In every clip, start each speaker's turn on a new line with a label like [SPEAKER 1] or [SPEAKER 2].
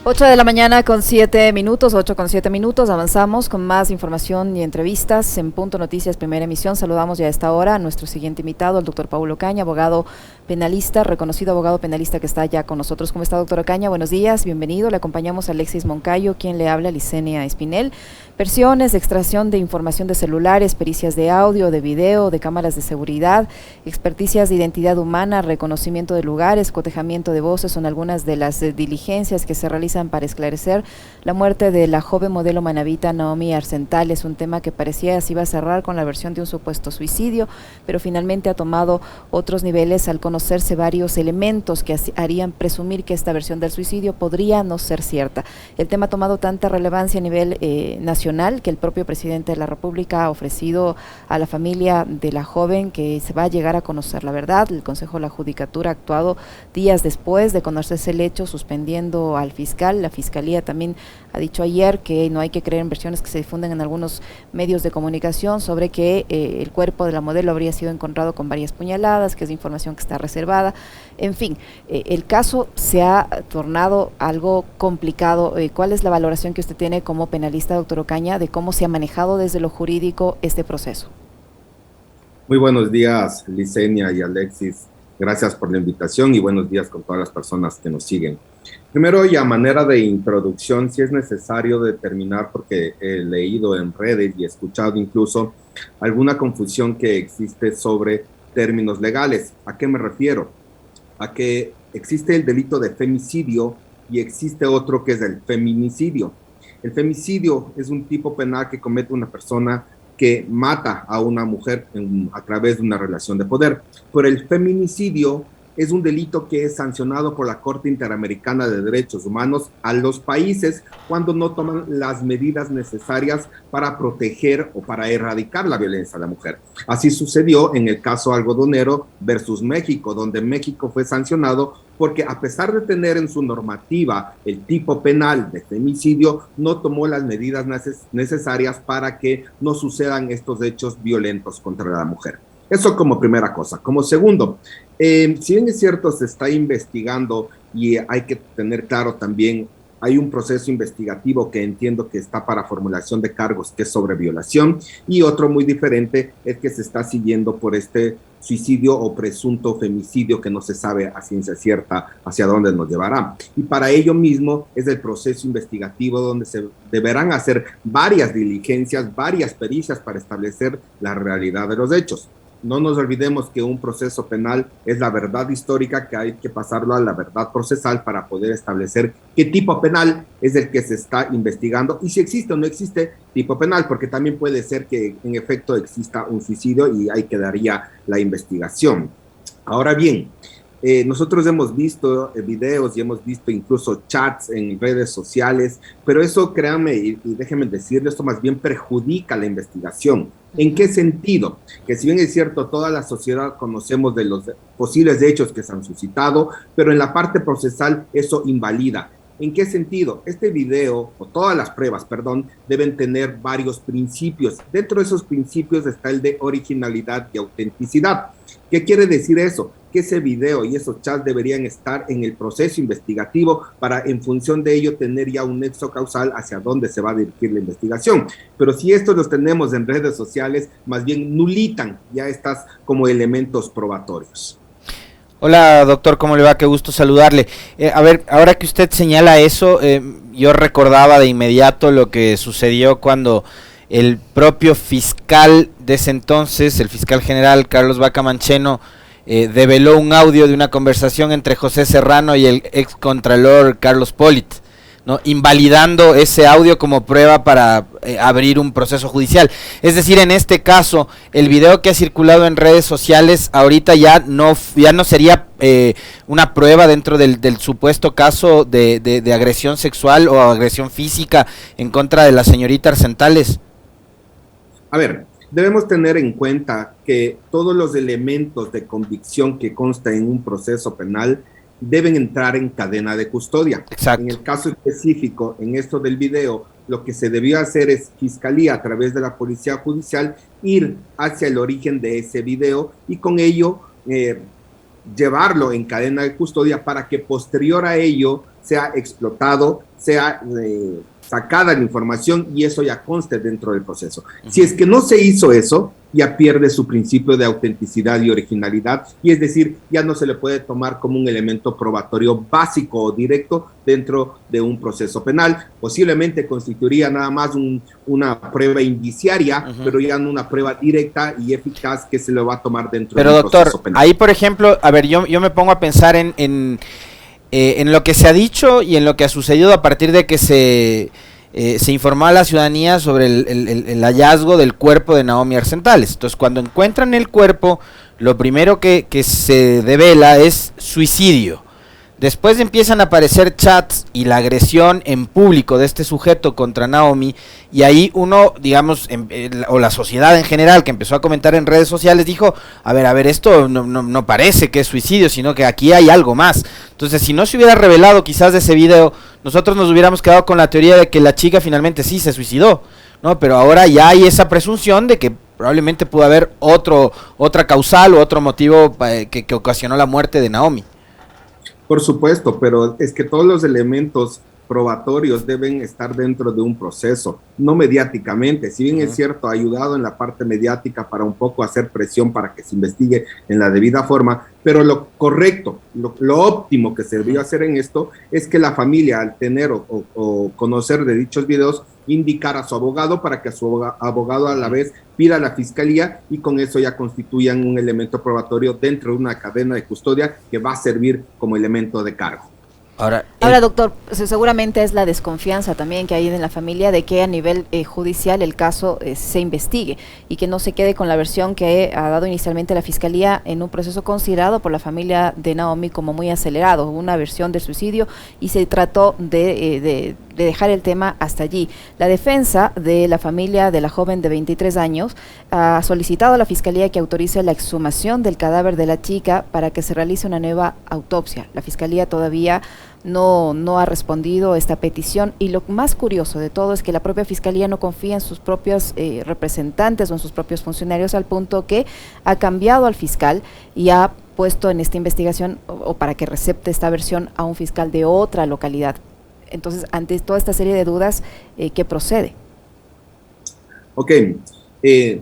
[SPEAKER 1] 8 de la mañana con 7 minutos, 8 con 7 minutos. Avanzamos con más información y entrevistas en Punto Noticias, primera emisión. Saludamos ya a esta hora a nuestro siguiente invitado, el doctor Paulo Ocaña, abogado penalista, reconocido abogado penalista que está ya con nosotros. ¿Cómo está, doctor Ocaña? Buenos días, bienvenido. Le acompañamos a Alexis Moncayo, quien le habla, Licenia Espinel. Versiones, extracción de información de celulares, pericias de audio, de video, de cámaras de seguridad, experticias de identidad humana, reconocimiento de lugares, cotejamiento de voces son algunas de las diligencias que se realizan para esclarecer la muerte de la joven modelo manabita Naomi Arsental. Es un tema que parecía se iba a cerrar con la versión de un supuesto suicidio, pero finalmente ha tomado otros niveles al conocerse varios elementos que harían presumir que esta versión del suicidio podría no ser cierta. El tema ha tomado tanta relevancia a nivel nacional que el propio presidente de la República ha ofrecido a la familia de la joven que se va a llegar a conocer la verdad. El Consejo de la Judicatura ha actuado días después de conocerse el hecho, suspendiendo al fiscal. La Fiscalía también ha dicho ayer que no hay que creer en versiones que se difunden en algunos medios de comunicación sobre que el cuerpo de la modelo habría sido encontrado con varias puñaladas, que es información que está reservada. En fin, el caso se ha tornado algo complicado. ¿Cuál es la valoración que usted tiene como penalista, doctor Ocaña, de cómo se ha manejado desde lo jurídico este proceso?
[SPEAKER 2] Muy buenos días, Licenia y Alexis. Gracias por la invitación y buenos días con todas las personas que nos siguen. Primero, y a manera de introducción, sí es necesario determinar, porque he leído en redes y he escuchado incluso alguna confusión que existe sobre términos legales. ¿A qué me refiero? A que existe el delito de femicidio y existe otro que es el feminicidio. El femicidio es un tipo penal que comete una persona que mata a una mujer a través de una relación de poder. Pero el feminicidio es un delito que es sancionado por la Corte Interamericana de Derechos Humanos a los países cuando no toman las medidas necesarias para proteger o para erradicar la violencia a la mujer. Así sucedió en el caso algodonero versus México, donde México fue sancionado porque, a pesar de tener en su normativa el tipo penal de femicidio, no tomó las medidas necesarias para que no sucedan estos hechos violentos contra la mujer. Eso como primera cosa. Como segundo, si bien es cierto, se está investigando y hay que tener claro también, hay un proceso investigativo que entiendo que está para formulación de cargos, que es sobre violación, y otro muy diferente es que se está siguiendo por este suicidio o presunto femicidio que no se sabe a ciencia cierta hacia dónde nos llevará. Y para ello mismo es el proceso investigativo donde se deberán hacer varias diligencias, varias pericias para establecer la realidad de los hechos. No nos olvidemos que un proceso penal es la verdad histórica, que hay que pasarlo a la verdad procesal para poder establecer qué tipo penal es el que se está investigando y si existe o no existe tipo penal, porque también puede ser que en efecto exista un suicidio y ahí quedaría la investigación. Ahora bien, nosotros hemos visto videos y hemos visto incluso chats en redes sociales, pero eso, créanme y déjenme decirles, esto más bien perjudica la investigación. ¿En qué sentido? Que si bien es cierto, toda la sociedad conocemos de los posibles hechos que se han suscitado, pero en la parte procesal eso invalida. ¿En qué sentido? Este video, o todas las pruebas, perdón, deben tener varios principios. Dentro de esos principios está el de originalidad y autenticidad. ¿Qué quiere decir eso? Que ese video y esos chats deberían estar en el proceso investigativo para, en función de ello, tener ya un nexo causal hacia dónde se va a dirigir la investigación. Pero si estos los tenemos en redes sociales, más bien nulitan ya estas como elementos probatorios.
[SPEAKER 3] Hola, doctor, ¿cómo le va? Qué gusto saludarle. A ver, ahora que usted señala eso, yo recordaba de inmediato lo que sucedió cuando el propio fiscal de ese entonces, el fiscal general Carlos Vaca Mancheno, develó un audio de una conversación entre José Serrano y el ex contralor Carlos Polit, ¿no? Invalidando ese audio como prueba para abrir un proceso judicial. Es decir, en este caso, el video que ha circulado en redes sociales ahorita ya no sería una prueba dentro del supuesto caso de agresión sexual o agresión física en contra de la señorita Arcentales.
[SPEAKER 2] A ver, debemos tener en cuenta que todos los elementos de convicción que constan en un proceso penal deben entrar en cadena de custodia.
[SPEAKER 3] Exacto.
[SPEAKER 2] En el caso específico, en esto del video, lo que se debió hacer es Fiscalía, a través de la Policía Judicial, ir hacia el origen de ese video y con ello llevarlo en cadena de custodia para que posterior a ello sea explotado, sea sacada la información y eso ya conste dentro del proceso. Si es que no se hizo eso, ya pierde su principio de autenticidad y originalidad, y es decir, ya no se le puede tomar como un elemento probatorio básico o directo dentro de un proceso penal. Posiblemente constituiría nada más una prueba indiciaria, pero ya no una prueba directa y eficaz que se le va a tomar dentro de un proceso penal.
[SPEAKER 3] Ahí, por ejemplo, a ver, yo me pongo a pensar en lo que se ha dicho y en lo que ha sucedido a partir de que se informó a la ciudadanía sobre el hallazgo del cuerpo de Naomi Arzentales. Entonces, cuando encuentran el cuerpo, lo primero que se devela es suicidio. Después empiezan a aparecer chats y la agresión en público de este sujeto contra Naomi, y ahí uno, digamos, o la sociedad en general que empezó a comentar en redes sociales dijo, a ver, esto no parece que es suicidio, sino que aquí hay algo más. Entonces, si no se hubiera revelado quizás de ese video, nosotros nos hubiéramos quedado con la teoría de que la chica finalmente sí se suicidó, ¿no? Pero ahora ya hay esa presunción de que probablemente pudo haber otra causal o otro motivo que ocasionó la muerte de Naomi.
[SPEAKER 2] Por supuesto, pero es que todos los elementos probatorios deben estar dentro de un proceso, no mediáticamente. Si bien es cierto, ha ayudado en la parte mediática para un poco hacer presión para que se investigue en la debida forma, pero lo correcto, lo óptimo que se debió hacer en esto es que la familia, al tener o conocer de dichos videos, indicar a su abogado para que su abogado a la vez pida a la fiscalía y con eso ya constituyan un elemento probatorio dentro de una cadena de custodia que va a servir como elemento de cargo.
[SPEAKER 1] Ahora, doctor, seguramente es la desconfianza también que hay en la familia de que a nivel judicial el caso se investigue y que no se quede con la versión que ha dado inicialmente la Fiscalía en un proceso considerado por la familia de Naomi como muy acelerado, una versión del suicidio, y se trató de dejar el tema hasta allí. La defensa de la familia de la joven de 23 años ha solicitado a la Fiscalía que autorice la exhumación del cadáver de la chica para que se realice una nueva autopsia. La Fiscalía todavía no ha respondido a esta petición, y lo más curioso de todo es que la propia Fiscalía no confía en sus propios representantes o en sus propios funcionarios, al punto que ha cambiado al fiscal y ha puesto en esta investigación o para que recepte esta versión a un fiscal de otra localidad. Entonces, ante toda esta serie de dudas, ¿qué procede?
[SPEAKER 2] Ok,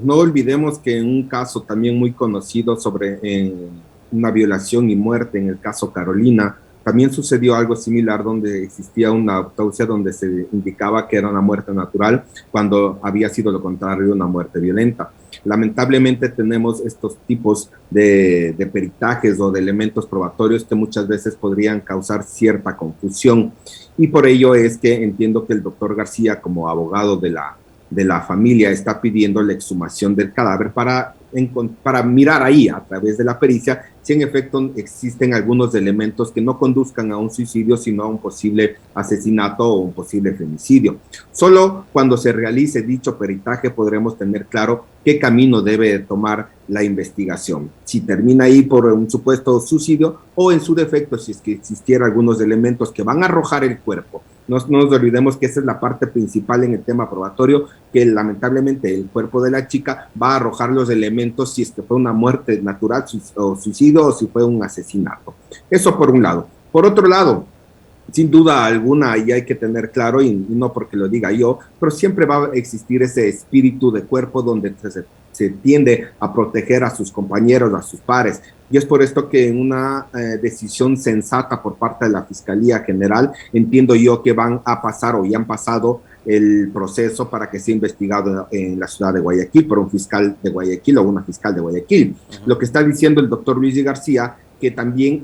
[SPEAKER 2] no olvidemos que en un caso también muy conocido sobre una violación y muerte, en el caso Carolina, también sucedió algo similar donde existía una autopsia donde se indicaba que era una muerte natural cuando había sido lo contrario, una muerte violenta. Lamentablemente tenemos estos tipos de peritajes o de elementos probatorios que muchas veces podrían causar cierta confusión, y por ello es que entiendo que el doctor García, como abogado de la familia, está pidiendo la exhumación del cadáver para mirar ahí a través de la pericia si en efecto existen algunos elementos que no conduzcan a un suicidio, sino a un posible asesinato o un posible femicidio. Solo cuando se realice dicho peritaje podremos tener claro qué camino debe tomar la investigación, si termina ahí por un supuesto suicidio o en su defecto si es que existieran algunos elementos que van a arrojar el cuerpo. No nos olvidemos que esa es la parte principal en el tema probatorio, que lamentablemente el cuerpo de la chica va a arrojar los elementos si es que fue una muerte natural o suicidio o si fue un asesinato. Eso por un lado. Por otro lado, sin duda alguna, y hay que tener claro, y no porque lo diga yo, pero siempre va a existir ese espíritu de cuerpo donde se tiende a proteger a sus compañeros, a sus pares. Y es por esto que en una decisión sensata por parte de la Fiscalía General, entiendo yo que van a pasar o ya han pasado el proceso para que sea investigado en la ciudad de Guayaquil por un fiscal de Guayaquil o una fiscal de Guayaquil. Lo que está diciendo el doctor Luis García, que también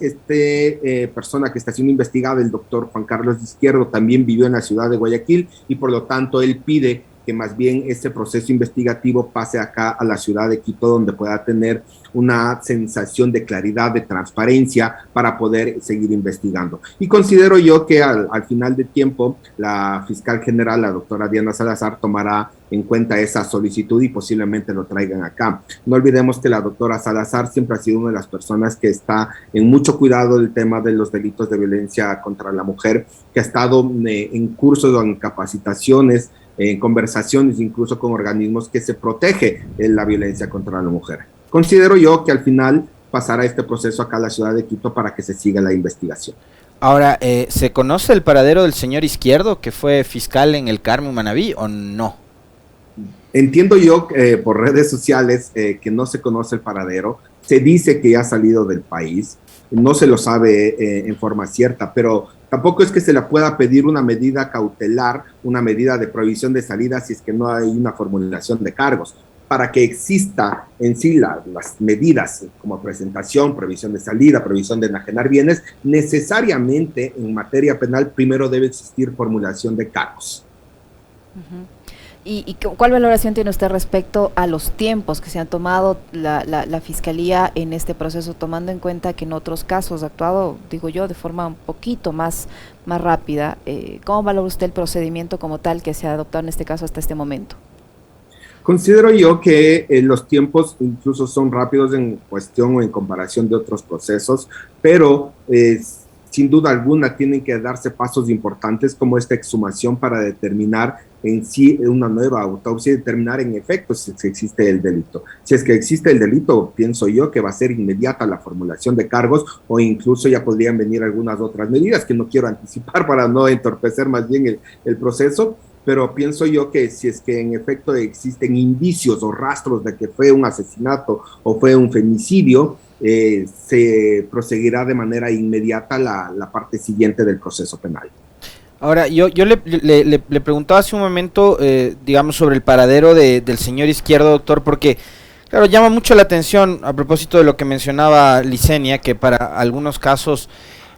[SPEAKER 2] persona que está siendo investigada, el doctor Juan Carlos Izquierdo, también vivió en la ciudad de Guayaquil y por lo tanto él pide que más bien este proceso investigativo pase acá a la ciudad de Quito, donde pueda tener una sensación de claridad, de transparencia para poder seguir investigando. Y considero yo que al final del tiempo la fiscal general, la doctora Diana Salazar, tomará en cuenta esa solicitud y posiblemente lo traigan acá. No olvidemos que la doctora Salazar siempre ha sido una de las personas que está en mucho cuidado del tema de los delitos de violencia contra la mujer, que ha estado en cursos o en capacitaciones, en conversaciones incluso con organismos que se protege en la violencia contra la mujer. Considero yo que al final pasará este proceso acá a la ciudad de Quito para que se siga la investigación.
[SPEAKER 3] Ahora, ¿se conoce el paradero del señor Izquierdo, que fue fiscal en el Carmen Manabí, o no?
[SPEAKER 2] Entiendo yo por redes sociales que no se conoce el paradero, se dice que ya ha salido del país, no se lo sabe en forma cierta, pero tampoco es que se le pueda pedir una medida cautelar, una medida de prohibición de salida si es que no hay una formulación de cargos. Para que exista en sí las medidas como presentación, prohibición de salida, prohibición de enajenar bienes, necesariamente en materia penal primero debe existir formulación de cargos.
[SPEAKER 1] Uh-huh. ¿Y cuál valoración tiene usted respecto a los tiempos que se han tomado la Fiscalía en este proceso, tomando en cuenta que en otros casos ha actuado, digo yo, de forma un poquito más rápida? ¿Cómo valora usted el procedimiento como tal que se ha adoptado en este caso hasta este momento?
[SPEAKER 2] Considero yo que los tiempos incluso son rápidos en cuestión o en comparación de otros procesos, pero sin duda alguna tienen que darse pasos importantes como esta exhumación para determinar en sí una nueva autopsia y determinar en efecto si existe el delito. Si es que existe el delito, pienso yo que va a ser inmediata la formulación de cargos o incluso ya podrían venir algunas otras medidas que no quiero anticipar para no entorpecer más bien el proceso, pero pienso yo que si es que en efecto existen indicios o rastros de que fue un asesinato o fue un femicidio, se proseguirá de manera inmediata la parte siguiente del proceso penal.
[SPEAKER 3] Ahora, yo le preguntaba hace un momento, digamos, sobre el paradero del señor Izquierdo, doctor, porque, claro, llama mucho la atención a propósito de lo que mencionaba Licenia, que para algunos casos,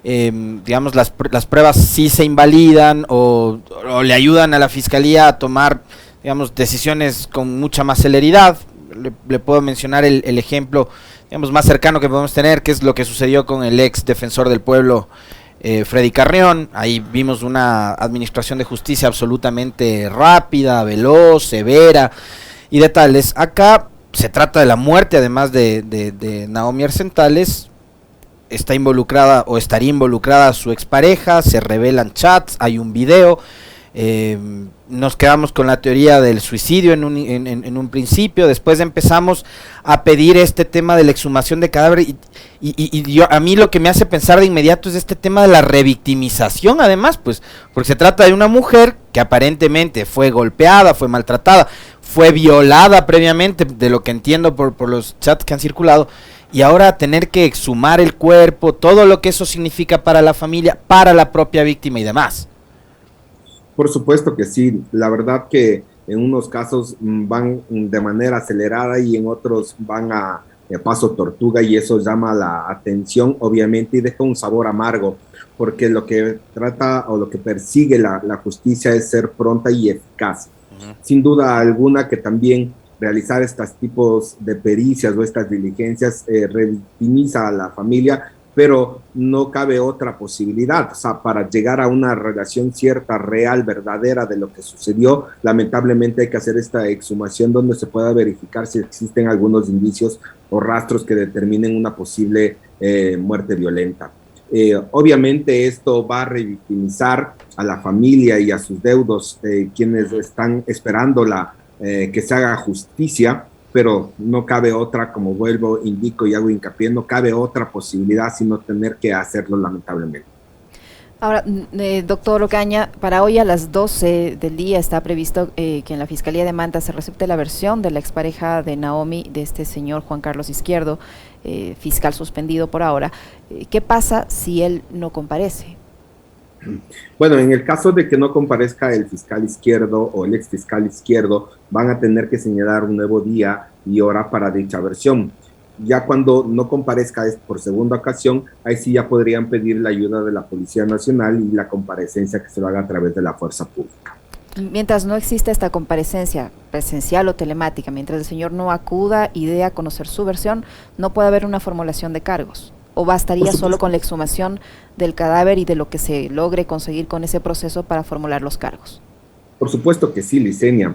[SPEAKER 3] digamos, las pruebas sí se invalidan o le ayudan a la Fiscalía a tomar, digamos, decisiones con mucha más celeridad. Le puedo mencionar el ejemplo, digamos, más cercano que podemos tener, que es lo que sucedió con el ex defensor del pueblo, Freddy Carrión. Ahí vimos una administración de justicia absolutamente rápida, veloz, severa y de tales. Acá se trata de la muerte, además de Naomi Arzentales. Está involucrada o estaría involucrada su expareja, se revelan chats, hay un video. Nos quedamos con la teoría del suicidio en un principio, después empezamos a pedir este tema de la exhumación de cadáver y a mí lo que me hace pensar de inmediato es este tema de la revictimización, además, pues, porque se trata de una mujer que aparentemente fue golpeada, fue maltratada, fue violada previamente, de lo que entiendo por los chats que han circulado, y ahora tener que exhumar el cuerpo, todo lo que eso significa para la familia, para la propia víctima y demás.
[SPEAKER 2] Por supuesto que sí, la verdad que en unos casos van de manera acelerada y en otros van a paso tortuga y eso llama la atención obviamente y deja un sabor amargo porque lo que trata o lo que persigue la justicia es ser pronta y eficaz. Sin duda alguna que también realizar estos tipos de pericias o estas diligencias revictimiza a la familia, pero no cabe otra posibilidad. O sea, para llegar a una relación cierta, real, verdadera de lo que sucedió, lamentablemente hay que hacer esta exhumación donde se pueda verificar si existen algunos indicios o rastros que determinen una posible muerte violenta. Obviamente esto va a revictimizar a la familia y a sus deudos, quienes están esperando que se haga justicia, pero no cabe otra, como vuelvo, indico y hago hincapié, no cabe otra posibilidad sino tener que hacerlo lamentablemente.
[SPEAKER 1] Ahora, doctor Ocaña, para hoy a las 12 del día está previsto que en la Fiscalía de Manta se recepte la versión de la expareja de Naomi, de este señor Juan Carlos Izquierdo, fiscal suspendido por ahora. ¿Qué pasa si él no comparece?
[SPEAKER 2] Bueno, en el caso de que no comparezca el fiscal Izquierdo o el ex fiscal Izquierdo, van a tener que señalar un nuevo día y hora para dicha versión. Ya cuando no comparezca por segunda ocasión, ahí sí ya podrían pedir la ayuda de la Policía Nacional y la comparecencia que se lo haga a través de la fuerza pública.
[SPEAKER 1] Mientras no exista esta comparecencia presencial o telemática, mientras el señor no acuda y dé a conocer su versión, no puede haber una formulación de cargos. ¿O bastaría solo con la exhumación del cadáver y de lo que se logre conseguir con ese proceso para formular los cargos?
[SPEAKER 2] Por supuesto que sí, Licenia.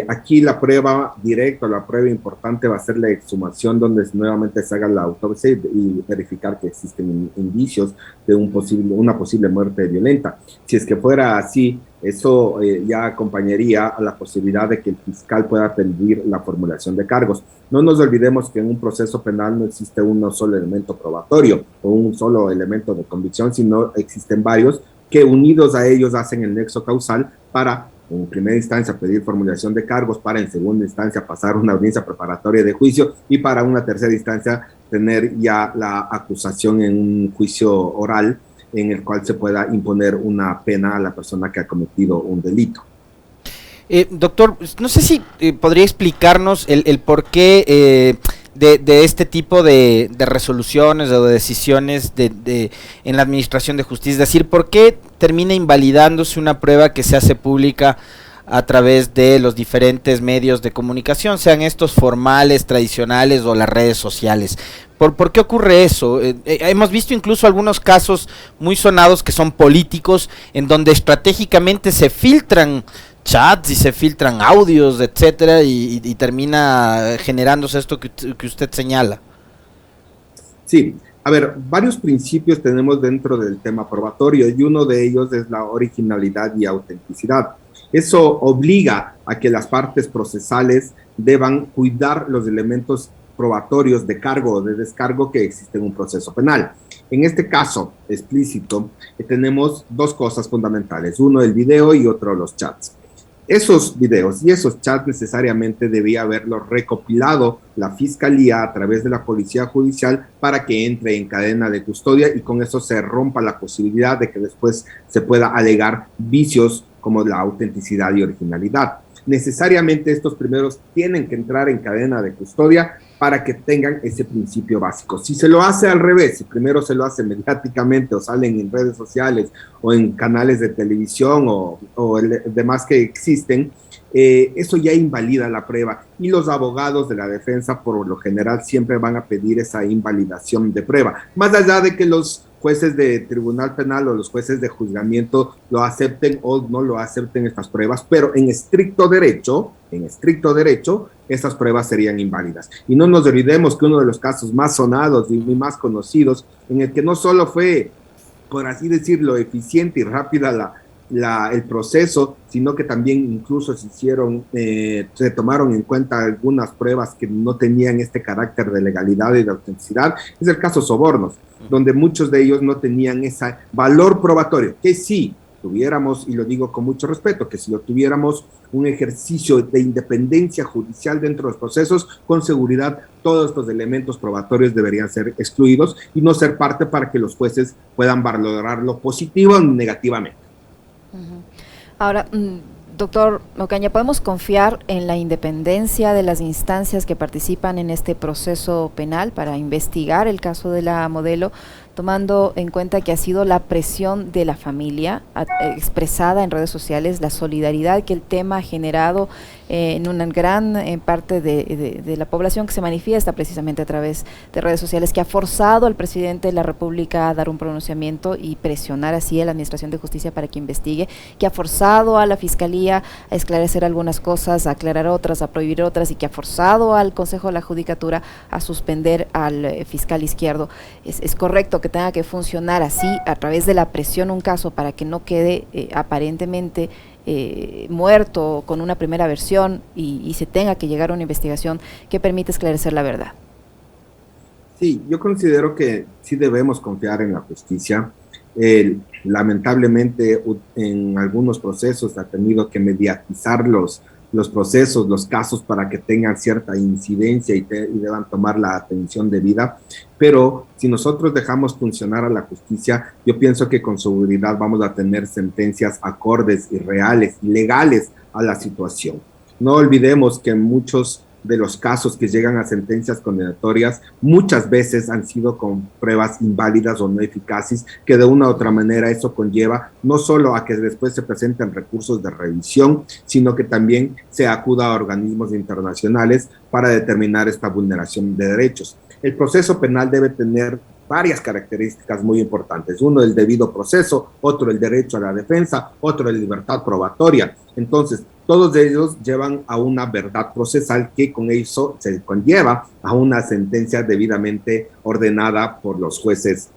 [SPEAKER 2] Aquí la prueba directa, la prueba importante va a ser la exhumación, donde nuevamente se haga la autopsia y verificar que existen indicios de una posible muerte violenta. Si es que fuera así, eso ya acompañaría a la posibilidad de que el fiscal pueda pedir la formulación de cargos. No nos olvidemos que en un proceso penal no existe un solo elemento probatorio o un solo elemento de convicción, sino existen varios que unidos a ellos hacen el nexo causal para, en primera instancia, pedir formulación de cargos, para en segunda instancia pasar una audiencia preparatoria de juicio y para una tercera instancia tener ya la acusación en un juicio oral en el cual se pueda imponer una pena a la persona que ha cometido un delito.
[SPEAKER 3] Doctor, no sé si podría explicarnos el por qué de este tipo de resoluciones o de decisiones en la administración de justicia, es decir, por qué termina invalidándose una prueba que se hace pública a través de los diferentes medios de comunicación, sean estos formales, tradicionales o las redes sociales. ¿Por qué ocurre eso? Hemos visto incluso algunos casos muy sonados que son políticos, en donde estratégicamente se filtran chats y se filtran audios, etcétera, y termina generándose esto que usted señala.
[SPEAKER 2] Sí, a ver, varios principios tenemos dentro del tema probatorio y uno de ellos es la originalidad y autenticidad. Eso obliga a que las partes procesales deban cuidar los elementos probatorios de cargo o de descargo que existen en un proceso penal. En este caso explícito, tenemos dos cosas fundamentales, uno el video y otro los chats. Esos videos y esos chats necesariamente debía haberlos recopilado la Fiscalía a través de la Policía Judicial para que entre en cadena de custodia y con eso se rompa la posibilidad de que después se pueda alegar vicios como la autenticidad y originalidad. Necesariamente estos primeros tienen que entrar en cadena de custodia para que tengan ese principio básico. Si se lo hace al revés, si primero se lo hace mediáticamente o salen en redes sociales o en canales de televisión o demás que existen, eso ya invalida la prueba y los abogados de la defensa por lo general siempre van a pedir esa invalidación de prueba, más allá de que los jueces de tribunal penal o los jueces de juzgamiento lo acepten o no lo acepten estas pruebas, pero en estricto derecho, estas pruebas serían inválidas. Y no nos olvidemos que uno de los casos más sonados y más conocidos, en el que no solo fue, por así decirlo, eficiente y rápida el proceso, sino que también incluso se tomaron en cuenta algunas pruebas que no tenían este carácter de legalidad y de autenticidad, es el caso Sobornos, donde muchos de ellos no tenían ese valor probatorio, que sí tuviéramos, y lo digo con mucho respeto, que si lo tuviéramos un ejercicio de independencia judicial dentro de los procesos, con seguridad todos estos elementos probatorios deberían ser excluidos y no ser parte para que los jueces puedan valorarlo positivo o negativamente.
[SPEAKER 1] Ahora, doctor Ocaña, ¿podemos confiar en la independencia de las instancias que participan en este proceso penal para investigar el caso de la modelo, tomando en cuenta que ha sido la presión de la familia expresada en redes sociales, la solidaridad que el tema ha generado en una gran parte de la población que se manifiesta precisamente a través de redes sociales, que ha forzado al presidente de la República a dar un pronunciamiento y presionar así a la Administración de Justicia para que investigue, que ha forzado a la Fiscalía a esclarecer algunas cosas, a aclarar otras, a prohibir otras, y que ha forzado al Consejo de la Judicatura a suspender al fiscal Izquierdo? ¿Es correcto que tenga que funcionar así, a través de la presión, un caso para que no quede aparentemente muerto con una primera versión y se tenga que llegar a una investigación que permite esclarecer la verdad?
[SPEAKER 2] Sí, yo considero que sí debemos confiar en la justicia. Lamentablemente en algunos procesos ha tenido que mediatizar los procesos, los casos para que tengan cierta incidencia y deban tomar la atención debida, pero si nosotros dejamos funcionar a la justicia, yo pienso que con seguridad vamos a tener sentencias acordes y reales y legales a la situación. No olvidemos que muchos de los casos que llegan a sentencias condenatorias muchas veces han sido con pruebas inválidas o no eficaces, que de una u otra manera eso conlleva no solo a que después se presenten recursos de revisión, sino que también se acuda a organismos internacionales para determinar esta vulneración de derechos. El proceso penal debe tener varias características muy importantes. Uno, el debido proceso; otro, el derecho a la defensa; otro, la libertad probatoria. Entonces, todos ellos llevan a una verdad procesal que con eso se conlleva a una sentencia debidamente ordenada por los jueces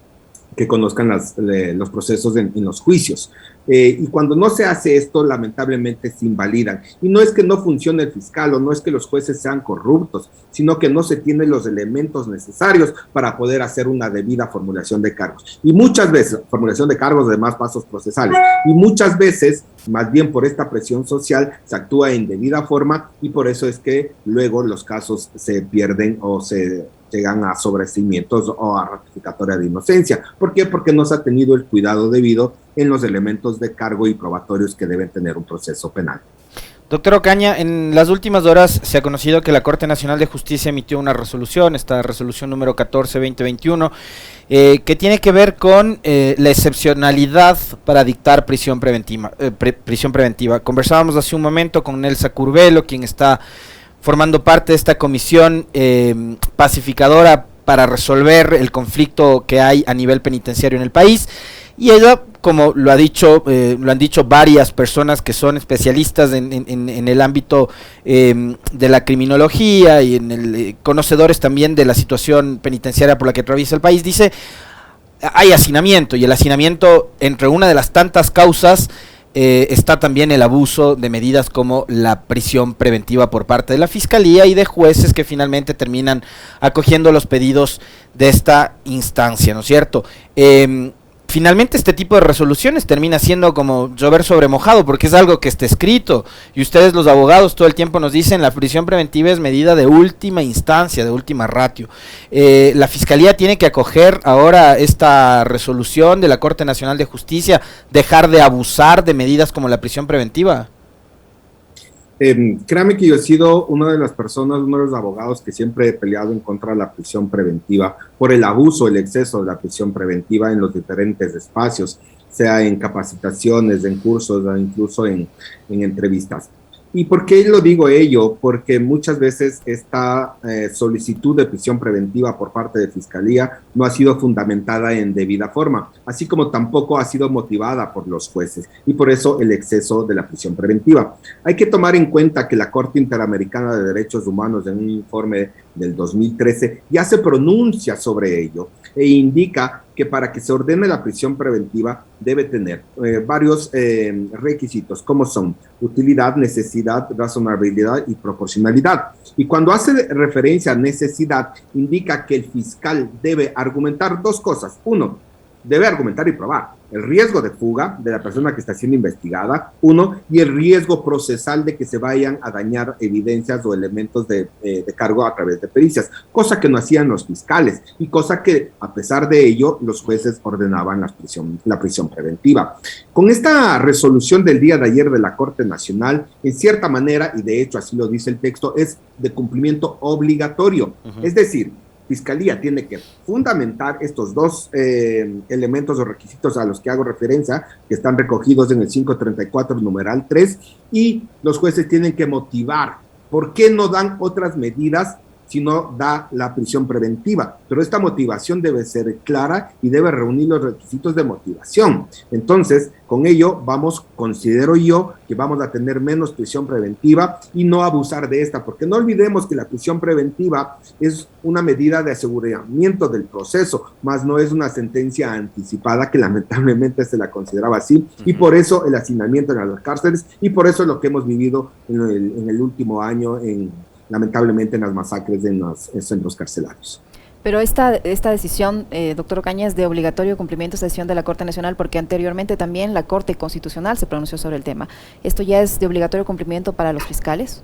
[SPEAKER 2] que conozcan los procesos en los juicios. Y cuando no se hace esto, lamentablemente se invalidan. Y no es que no funcione el fiscal o no es que los jueces sean corruptos, sino que no se tienen los elementos necesarios para poder hacer una debida formulación de cargos. Y muchas veces, formulación de cargos, además pasos procesales, y muchas veces, más bien por esta presión social, se actúa en debida forma y por eso es que luego los casos se pierden o se llegan a sobreseimientos o a ratificatoria de inocencia. ¿Por qué? Porque no se ha tenido el cuidado debido en los elementos de cargo y probatorios que deben tener un proceso penal.
[SPEAKER 3] Doctor Ocaña, en las últimas horas se ha conocido que la Corte Nacional de Justicia emitió una resolución, esta resolución número 14-2021, que tiene que ver con la excepcionalidad para dictar prisión preventiva. Conversábamos hace un momento con Nelsa Curvelo, quien está formando parte de esta comisión pacificadora para resolver el conflicto que hay a nivel penitenciario en el país, y ella, como lo han dicho varias personas que son especialistas en el ámbito de la criminología y conocedores también de la situación penitenciaria por la que atraviesa el país, dice, hay hacinamiento, y el hacinamiento, entre una de las tantas causas, está también el abuso de medidas como la prisión preventiva por parte de la Fiscalía y de jueces que finalmente terminan acogiendo los pedidos de esta instancia, ¿no es cierto? Finalmente este tipo de resoluciones termina siendo como llover sobre mojado, porque es algo que está escrito, y ustedes los abogados todo el tiempo nos dicen la prisión preventiva es medida de última instancia, de última ratio. La Fiscalía tiene que acoger ahora esta resolución de la Corte Nacional de Justicia, dejar de abusar de medidas como la prisión preventiva.
[SPEAKER 2] Créame que yo he sido una de las personas, uno de los abogados que siempre he peleado en contra de la prisión preventiva por el abuso, el exceso de la prisión preventiva en los diferentes espacios, sea en capacitaciones, en cursos, o incluso en entrevistas. ¿Y por qué lo digo ello? Porque muchas veces esta solicitud de prisión preventiva por parte de Fiscalía no ha sido fundamentada en debida forma, así como tampoco ha sido motivada por los jueces, y por eso el exceso de la prisión preventiva. Hay que tomar en cuenta que la Corte Interamericana de Derechos Humanos, en un informe del 2013, ya se pronuncia sobre ello e indica que para que se ordene la prisión preventiva debe tener varios requisitos, como son utilidad, necesidad, razonabilidad y proporcionalidad. Y cuando hace referencia a necesidad, indica que el fiscal debe argumentar dos cosas. Uno, debe argumentar y probar el riesgo de fuga de la persona que está siendo investigada, uno, y el riesgo procesal de que se vayan a dañar evidencias o elementos de cargo a través de pericias, cosa que no hacían los fiscales y cosa que, a pesar de ello, los jueces ordenaban la prisión preventiva. Con esta resolución del día de ayer de la Corte Nacional, en cierta manera, y de hecho así lo dice el texto, es de cumplimiento obligatorio, es decir, Fiscalía tiene que fundamentar estos dos elementos o requisitos a los que hago referencia, que están recogidos en el 534 numeral 3, y los jueces tienen que motivar por qué no dan otras medidas si no da la prisión preventiva. Pero esta motivación debe ser clara y debe reunir los requisitos de motivación. Entonces, con ello considero yo que vamos a tener menos prisión preventiva y no abusar de esta, porque no olvidemos que la prisión preventiva es una medida de aseguramiento del proceso, más no es una sentencia anticipada, que lamentablemente se la consideraba así, y por eso el hacinamiento en las cárceles, y por eso es lo que hemos vivido en el último año lamentablemente en las masacres en los centros carcelarios.
[SPEAKER 1] Pero esta decisión, doctor Ocaña, es de obligatorio cumplimiento esta decisión de la Corte Nacional, porque anteriormente también la Corte Constitucional se pronunció sobre el tema. ¿Esto ya es de obligatorio cumplimiento para los fiscales?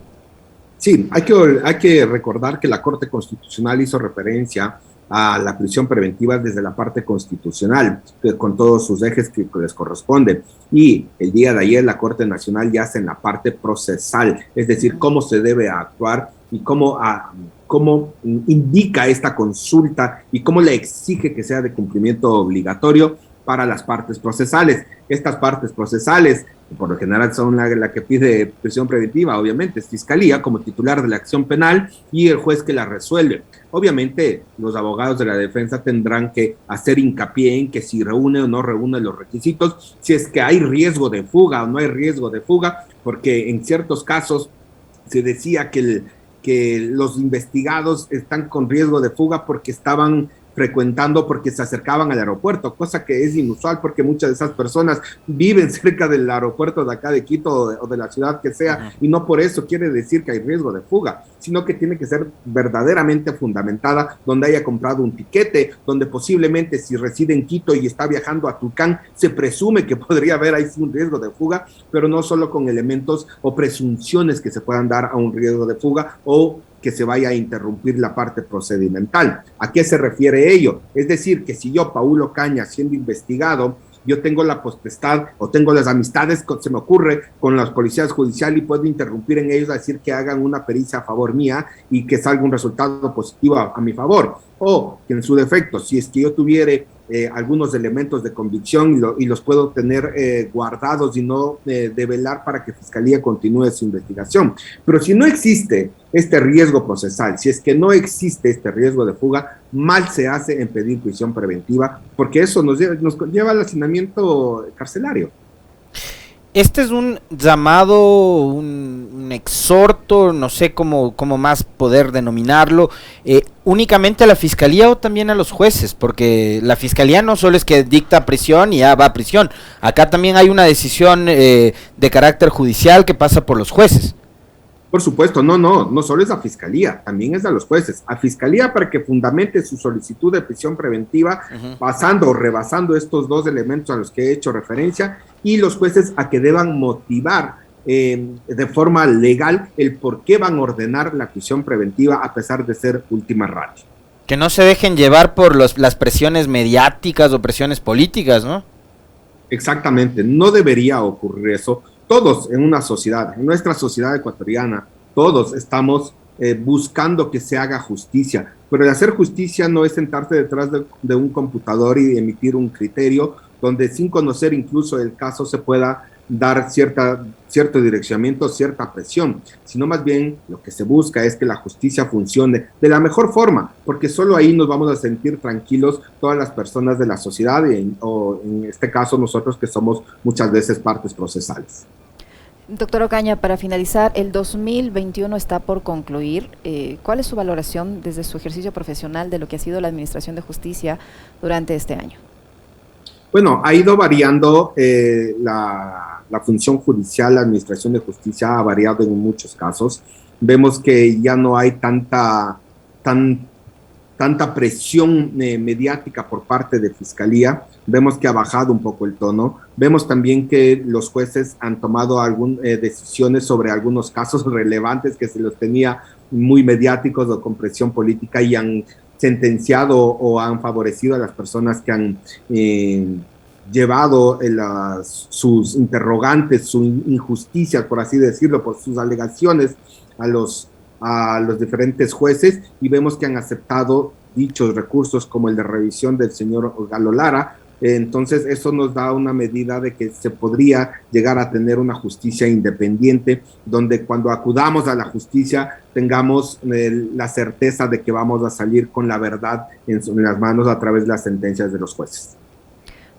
[SPEAKER 1] Sí, hay que recordar que la Corte Constitucional hizo referencia a la prisión preventiva desde la parte constitucional, con todos sus ejes que les corresponden. Y el día de ayer la Corte Nacional ya hace en la parte procesal, es decir, cómo se debe actuar y cómo indica esta consulta y cómo le exige que sea de cumplimiento obligatorio para las partes procesales. Estas partes procesales, por lo general son la que pide prisión preventiva, obviamente, es Fiscalía como titular de la acción penal y el juez que la resuelve. Obviamente, los abogados de la defensa tendrán que hacer hincapié en que si reúne o no reúne los requisitos, si es que hay riesgo de fuga o no hay riesgo de fuga,
[SPEAKER 2] porque en ciertos casos se decía que los investigados están con riesgo de fuga porque estaban frecuentando, porque se acercaban al aeropuerto, cosa que es inusual porque muchas de esas personas viven cerca del aeropuerto de acá de Quito o de la ciudad que sea, y no por eso quiere decir que hay riesgo de fuga, sino que tiene que ser verdaderamente fundamentada, donde haya comprado un tiquete, donde posiblemente si reside en Quito y está viajando a Tulcán, se presume que podría haber ahí sí un riesgo de fuga, pero no solo con elementos o presunciones que se puedan dar a un riesgo de fuga o que se vaya a interrumpir la parte procedimental. ¿A qué se refiere ello? Es decir, que si yo, Paulo Caña, siendo investigado, yo tengo la potestad o tengo las amistades, se me ocurre, con las policías judiciales y puedo interrumpir en ellos a decir que hagan una pericia a favor mía y que salga un resultado positivo a mi favor. O que en su defecto, si es que yo tuviere algunos elementos de convicción y los puedo tener guardados y no develar para que Fiscalía continúe su investigación. Pero si no existe este riesgo procesal, si es que no existe este riesgo de fuga, mal se hace en pedir prisión preventiva, porque eso nos lleva al hacinamiento carcelario.
[SPEAKER 3] Este es un llamado, un exhorto, no sé cómo más poder denominarlo, únicamente a la Fiscalía o también a los jueces, porque la Fiscalía no solo es que dicta prisión y ya va a prisión, acá también hay una decisión de carácter judicial que pasa por los jueces.
[SPEAKER 2] Por supuesto, no solo es a Fiscalía, también es a los jueces. A Fiscalía para que fundamente su solicitud de prisión preventiva, pasando o rebasando estos dos elementos a los que he hecho referencia, y los jueces a que deban motivar de forma legal el por qué van a ordenar la prisión preventiva a pesar de ser última ratio.
[SPEAKER 3] Que no se dejen llevar por las presiones mediáticas o presiones políticas, ¿no?
[SPEAKER 2] Exactamente, no debería ocurrir eso. Todos en una sociedad, en nuestra sociedad ecuatoriana, todos estamos buscando que se haga justicia, pero el hacer justicia no es sentarse detrás de un computador y emitir un criterio donde sin conocer incluso el caso se pueda dar cierto direccionamiento, cierta presión, sino más bien lo que se busca es que la justicia funcione de la mejor forma, porque solo ahí nos vamos a sentir tranquilos todas las personas de la sociedad o en este caso nosotros que somos muchas veces partes procesales.
[SPEAKER 1] Doctor Ocaña, para finalizar, el 2021 está por concluir. ¿Cuál es su valoración desde su ejercicio profesional de lo que ha sido la administración de justicia durante este año?
[SPEAKER 2] Bueno, ha ido variando la función judicial, la administración de justicia ha variado en muchos casos. Vemos que ya no hay tanta presión mediática por parte de Fiscalía. Vemos que ha bajado un poco el tono. Vemos también que los jueces han tomado decisiones sobre algunos casos relevantes que se los tenía muy mediáticos o con presión política y han sentenciado o han favorecido a las personas que han llevado sus interrogantes, sus injusticias, por así decirlo, por sus alegaciones a los diferentes jueces, y vemos que han aceptado dichos recursos como el de revisión del señor Galo Lara. Entonces eso nos da una medida de que se podría llegar a tener una justicia independiente, donde cuando acudamos a la justicia tengamos la certeza de que vamos a salir con la verdad en las manos a través de las sentencias de los jueces.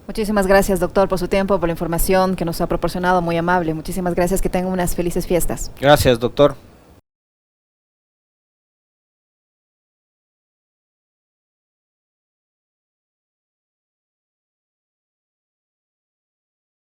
[SPEAKER 1] Muchísimas gracias, doctor, por su tiempo, por la información que nos ha proporcionado, muy amable. Muchísimas gracias, que tengan unas felices fiestas.
[SPEAKER 3] Gracias, doctor.